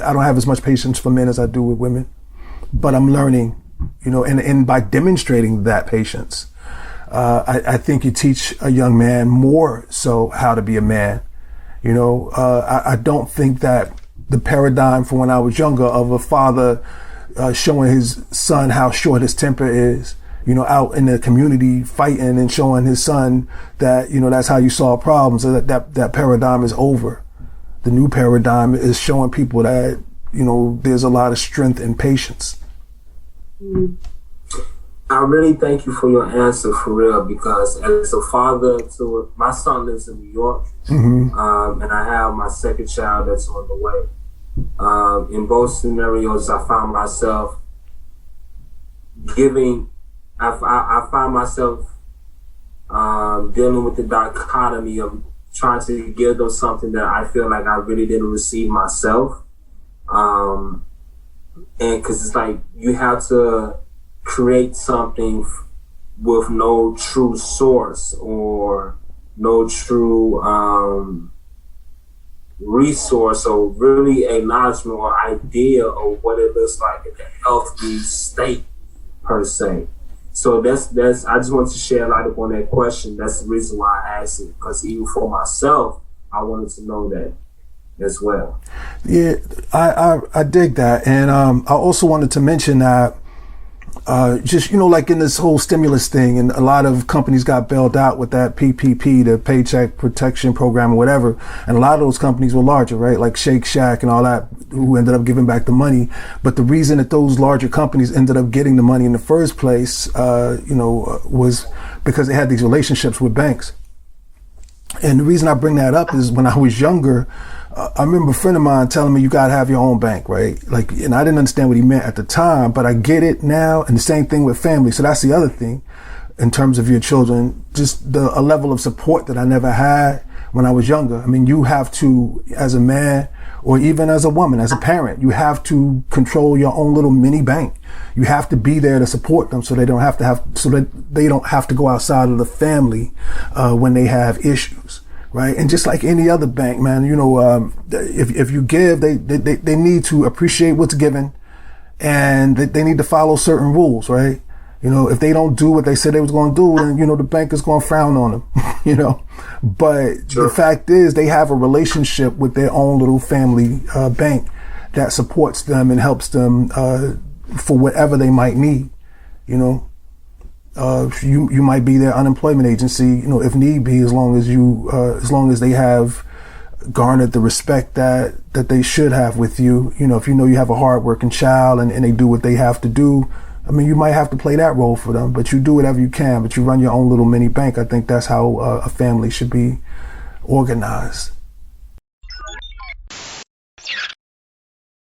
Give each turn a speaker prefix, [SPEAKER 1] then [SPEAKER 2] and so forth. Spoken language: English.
[SPEAKER 1] I don't have as much patience for men as I do with women, but I'm learning, you know, and by demonstrating that patience, I think you teach a young man more so how to be a man. You know, I don't think that the paradigm from when I was younger of a father showing his son how short his temper is, you know, out in the community fighting and showing his son that, you know, that's how you solve problems, that paradigm is over. The new paradigm is showing people that, you know, there's a lot of strength and patience.
[SPEAKER 2] I really thank you for your answer, for real, because as a father to, my son lives in New York, and I have my second child that's on the way. In both scenarios, I found myself giving, I find myself dealing with the dichotomy of trying to give them something that I feel like I really didn't receive myself. And because it's like you have to create something with no true source or no true resource or really acknowledgement or idea of what it looks like in a healthy state per se. So that's I just want to share light upon that question. That's the reason why I asked it, because even for myself, I wanted to know that as well.
[SPEAKER 1] Yeah, I dig that, and I also wanted to mention that just, you know, like in this whole stimulus thing, and a lot of companies got bailed out with that PPP, the Paycheck Protection Program or whatever, and a lot of those companies were larger, right? Like Shake Shack and all that, who ended up giving back the money. But the reason that those larger companies ended up getting the money in the first place, you know, was because they had these relationships with banks. And the reason I bring that up is when I was younger, I remember a friend of mine telling me you gotta have your own bank, right? Like, and I didn't understand what he meant at the time, but I get it now. And the same thing with family. So that's the other thing in terms of your children, just a level of support that I never had when I was younger. I mean, you have to, as a man or even as a woman, as a parent, you have to control your own little mini bank. You have to be there to support them so they don't have to go outside of the family when they have issues. Right. And just like any other bank, man, you know, if you give, they need to appreciate what's given, and they need to follow certain rules. Right. You know, if they don't do what they said they was going to do, then, you know, the bank is going to frown on them, you know. But sure. The fact is they have a relationship with their own little family bank that supports them and helps them for whatever they might need, you know. You might be their unemployment agency, you know, if need be, as long as they have garnered the respect that they should have with you. You know, if you know you have a hardworking child and they do what they have to do, I mean, you might have to play that role for them, but you do whatever you can, but you run your own little mini bank. I think that's how a family should be organized.